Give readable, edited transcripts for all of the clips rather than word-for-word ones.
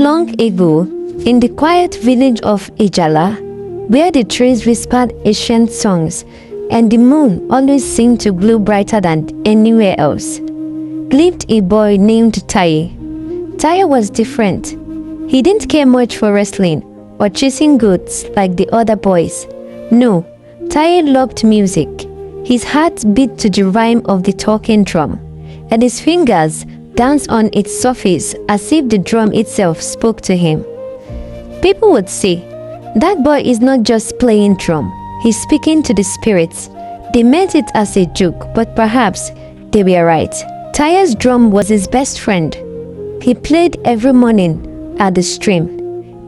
Long ago, in the quiet village of Ijala, where the trees whispered ancient songs and the moon always seemed to glow brighter than anywhere else, lived a boy named Taye. Taye was different. He didn't care much for wrestling or chasing goats like the other boys. No, Taye loved music. His heart beat to the rhyme of the talking drum, and his fingers danced on its surface as if the drum itself spoke to him. People would say, "That boy is not just playing drum, he's speaking to the spirits." They meant it as a joke, but perhaps they were right. Taye's drum was his best friend. He played every morning at the stream,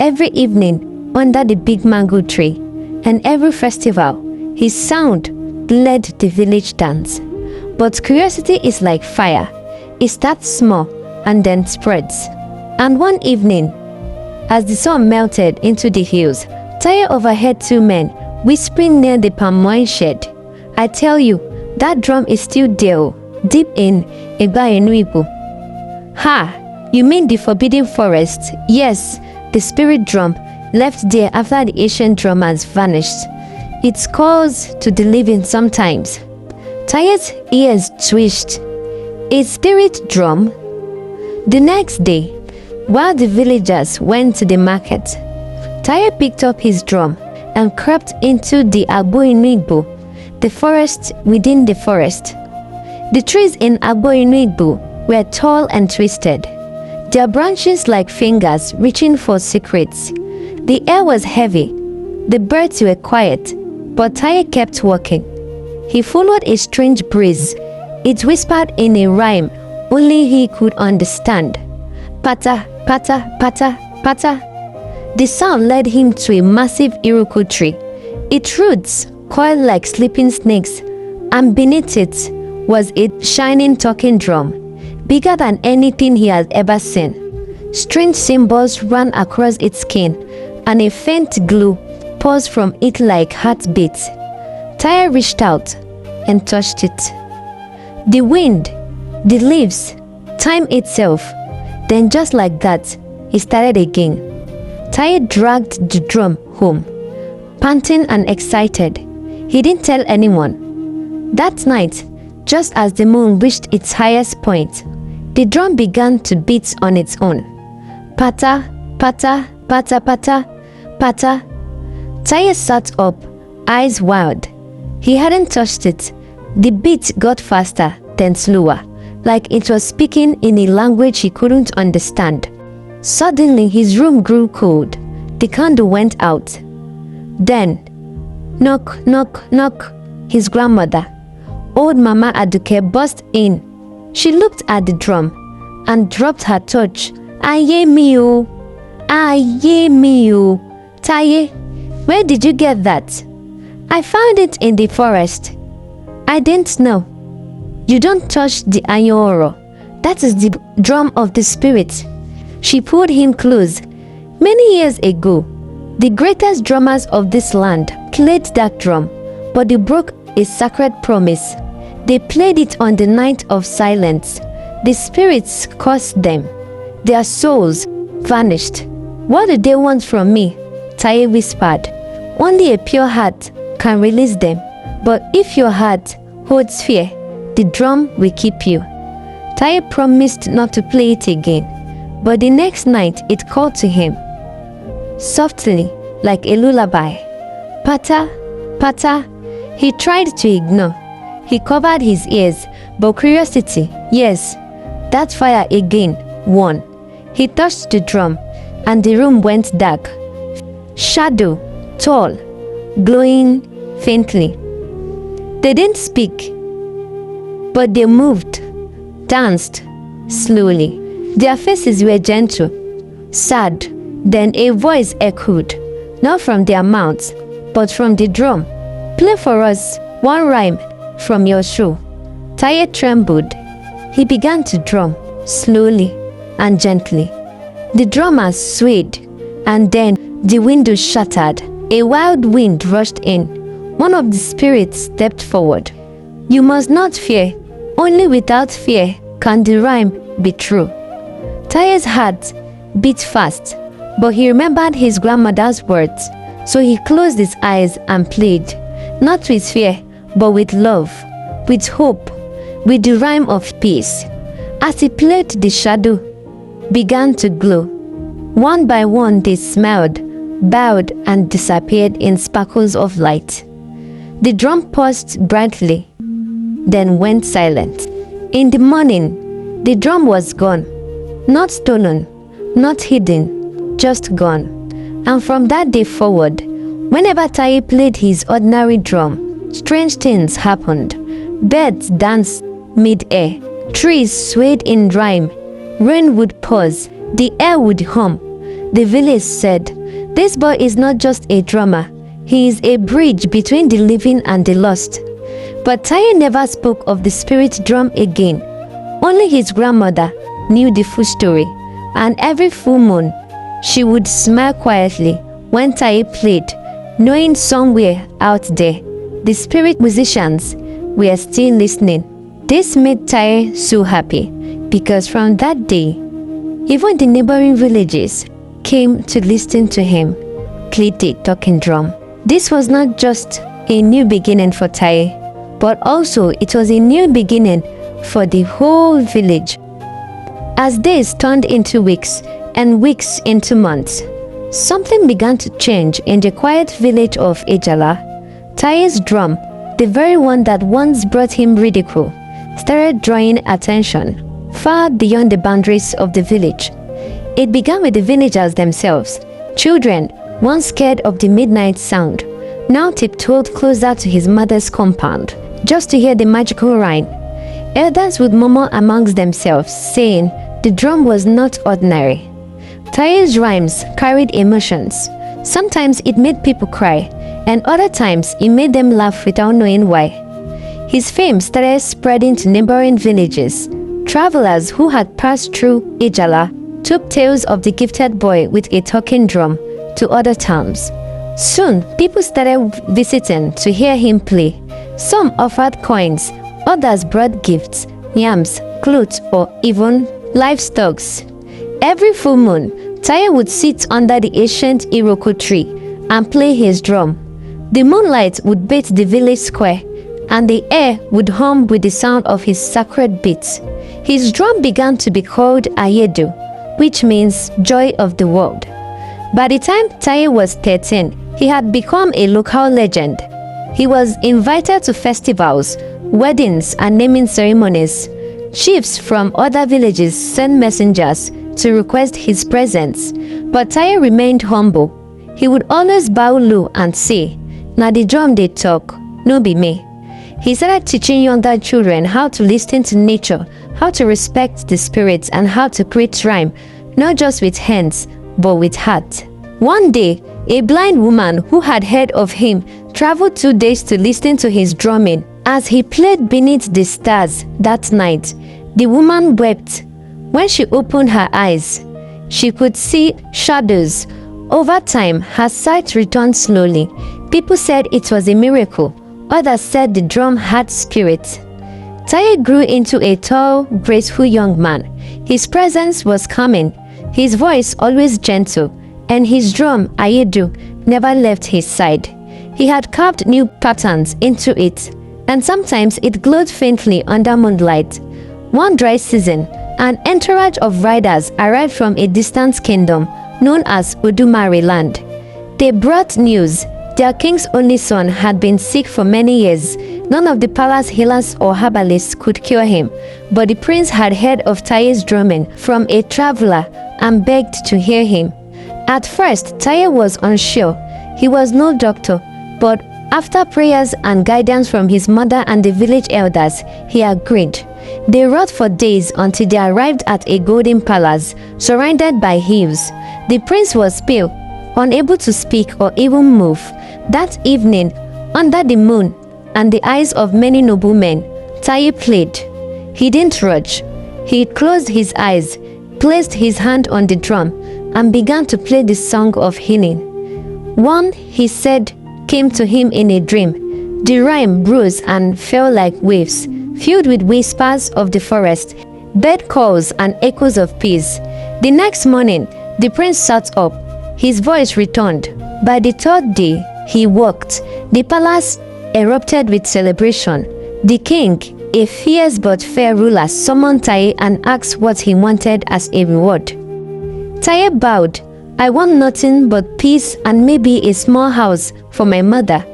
every evening under the big mango tree, and every festival his sound led the village dance. But curiosity is like fire. It starts small and then spreads. And one evening, as the sun melted into the hills, Taye overheard two men whispering near the palm wine shed. "I tell you, that drum is still there, deep in Igbaenuibu." "Ha! You mean the forbidden forest?" "Yes, the spirit drum left there after the ancient drum has vanished. It calls to the living sometimes." Taye's ears twitched. A spirit drum? The next day, while the villagers went to the market, Taye picked up his drum and crept into the Agboinigbo, the forest within the forest. The trees in Agboinigbo were tall and twisted, their branches like fingers reaching for secrets. The air was heavy, the birds were quiet, but Taye kept walking. He followed a strange breeze. It whispered in a rhyme only he could understand. Pata, pata, pata, pata. The sound led him to a massive iroko tree. Its roots coiled like sleeping snakes, and beneath it was a shining talking drum, bigger than anything he had ever seen. Strange symbols ran across its skin, and a faint glow paused from it like heartbeats. Taye reached out and touched it. The wind, the leaves, time itself. Then just like that, he started again. Taye dragged the drum home, panting and excited. He didn't tell anyone. That night, just as the moon reached its highest point, the drum began to beat on its own. Pata, pata, pata, pata, pata. Taye sat up, eyes wide. He hadn't touched it. The beat got faster, then slower, like it was speaking in a language he couldn't understand. Suddenly, his room grew cold. The candle went out. Then, knock, knock, knock. His grandmother, old Mama Aduke, burst in. She looked at the drum and dropped her torch. "Aye me o, aye me o. Taye, where did you get that?" "I found it in the forest." "I didn't know." "You don't touch the ayoro. That is the drum of the spirit." She pulled him close. "Many years ago, the greatest drummers of this land played that drum, but they broke a sacred promise. They played it on the night of silence. The spirits cursed them. Their souls vanished." "What do they want from me?" Taye whispered. "Only a pure heart can release them. But if your heart holds fear, the drum will keep you." Taye promised not to play it again, but the next night it called to him, softly, like a lullaby. Pata, pata. He tried to ignore. He covered his ears, but curiosity, yes, that fire again, won. He touched the drum, and the room went dark. Shadow, tall, glowing faintly. They didn't speak, but they moved, danced slowly. Their faces were gentle, sad. Then a voice echoed, not from their mouths, but from the drum. "Play for us one rhyme from your show." Taye trembled. He began to drum, slowly and gently. The drummers swayed, and then the window shattered. A wild wind rushed in. One of the spirits stepped forward. "You must not fear. Only without fear can the rhyme be true." Taye's heart beat fast, but he remembered his grandmother's words, so he closed his eyes and played, not with fear, but with love, with hope, with the rhyme of peace. As he played, the shadow began to glow. One by one they smiled, bowed, and disappeared in sparkles of light. The drum paused brightly, then went silent. In the morning, the drum was gone, not stolen, not hidden, just gone. And from that day forward, whenever Taye played his ordinary drum, strange things happened. Birds danced mid-air, trees swayed in rhyme, rain would pause, the air would hum. The village said, "This boy is not just a drummer, he is a bridge between the living and the lost." But Taye never spoke of the spirit drum again. Only his grandmother knew the full story, and every full moon, she would smile quietly when Taye played, knowing somewhere out there, the spirit musicians were still listening. This made Taye so happy, because from that day, even the neighboring villages came to listen to him play the talking drum. This was not just a new beginning for Taye, but also it was a new beginning for the whole village. As days turned into weeks and weeks into months, something began to change in the quiet village of Ejala. Taye's drum, the very one that once brought him ridicule, started drawing attention far beyond the boundaries of the village. It began with the villagers themselves. Children, once scared of the midnight sound, now tiptoed closer to his mother's compound just to hear the magical rhyme. Elders would murmur amongst themselves, saying the drum was not ordinary. Taye's rhymes carried emotions. Sometimes it made people cry, and other times it made them laugh without knowing why. His fame started spreading to neighboring villages. Travelers who had passed through Ejala took tales of the gifted boy with a talking drum to other towns. Soon, people started visiting to hear him play. Some offered coins, others brought gifts, yams, clothes, or even livestock. Every full moon, Taye would sit under the ancient Iroko tree and play his drum. The moonlight would bathe the village square, and the air would hum with the sound of his sacred beats. His drum began to be called Ayedu, which means joy of the world. By the time Taye was 13, he had become a local legend. He was invited to festivals, weddings, and naming ceremonies. Chiefs from other villages sent messengers to request his presence, but Taye remained humble. He would always bow low and say, "Na the drum they talk, no be me." He started teaching younger children how to listen to nature, how to respect the spirits, and how to create rhyme, not just with hands, but with heart. One day, a blind woman who had heard of him traveled 2 days to listen to his drumming. As he played beneath the stars that night, the woman wept. When she opened her eyes, she could see shadows. Over time, her sight returned slowly. People said it was a miracle. Others said the drum had spirit. Taye grew into a tall, graceful young man. His presence was calming, his voice always gentle, and his drum, Ayedu, never left his side. He had carved new patterns into it, and sometimes it glowed faintly under moonlight. One dry season, an entourage of riders arrived from a distant kingdom known as Udumare land. They brought news. Their king's only son had been sick for many years. None of the palace healers or herbalists could cure him, but the prince had heard of Taye's drumming from a traveler and begged to hear him. At first, Taye was unsure. He was no doctor, but after prayers and guidance from his mother and the village elders, he agreed. They rode for days until they arrived at a golden palace surrounded by hills. The prince was pale, unable to speak or even move. That evening, under the moon and the eyes of many noblemen, Taye played. He didn't rush. He closed his eyes, placed his hand on the drum, and began to play the song of healing. One, he said, came to him in a dream. The rhyme rose and fell like waves, filled with whispers of the forest, bird calls, and echoes of peace. The next morning, The prince sat up. His voice returned. By the third day, he walked. The palace erupted with celebration. The king, a fierce but fair ruler, summoned Taye and asked what he wanted as a reward. Taye bowed. I want nothing but peace and maybe a small house for my mother.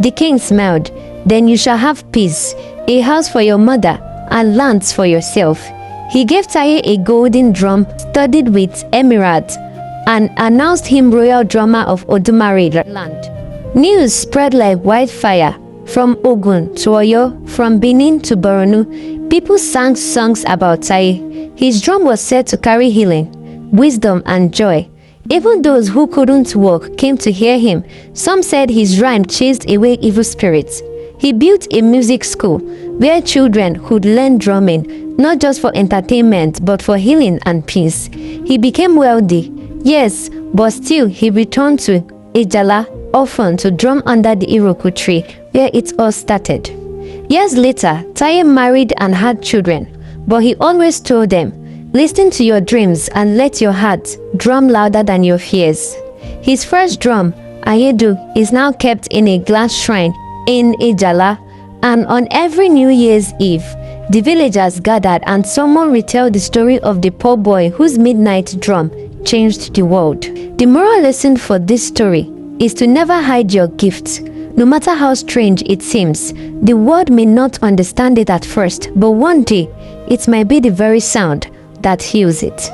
The king smiled. Then you shall have peace, a house for your mother, and lands for yourself. He gave Taye a golden drum studded with emeralds and announced him royal drummer of Odumare land. News spread like wildfire. From Ogun to Oyo, from Benin to Borno, people sang songs about Taye. His drum was said to carry healing, wisdom and joy. Even those who couldn't walk came to hear him. Some said his rhyme chased away evil spirits. He built a music school where children could learn drumming, not just for entertainment but for healing and peace. He became wealthy, yes, but still he returned to Ijala often to drum under the Iroko tree where it all started. Years later, Taye married and had children, but he always told them, listen to your dreams and let your heart drum louder than your fears. His first drum, Ayedu, is now kept in a glass shrine in Ijala, and on every New Year's Eve, the villagers gathered and someone retell the story of the poor boy whose midnight drum changed the world. The moral lesson for this story is to never hide your gifts. No matter how strange it seems, the world may not understand it at first, but one day, it might be the very sound that heals it.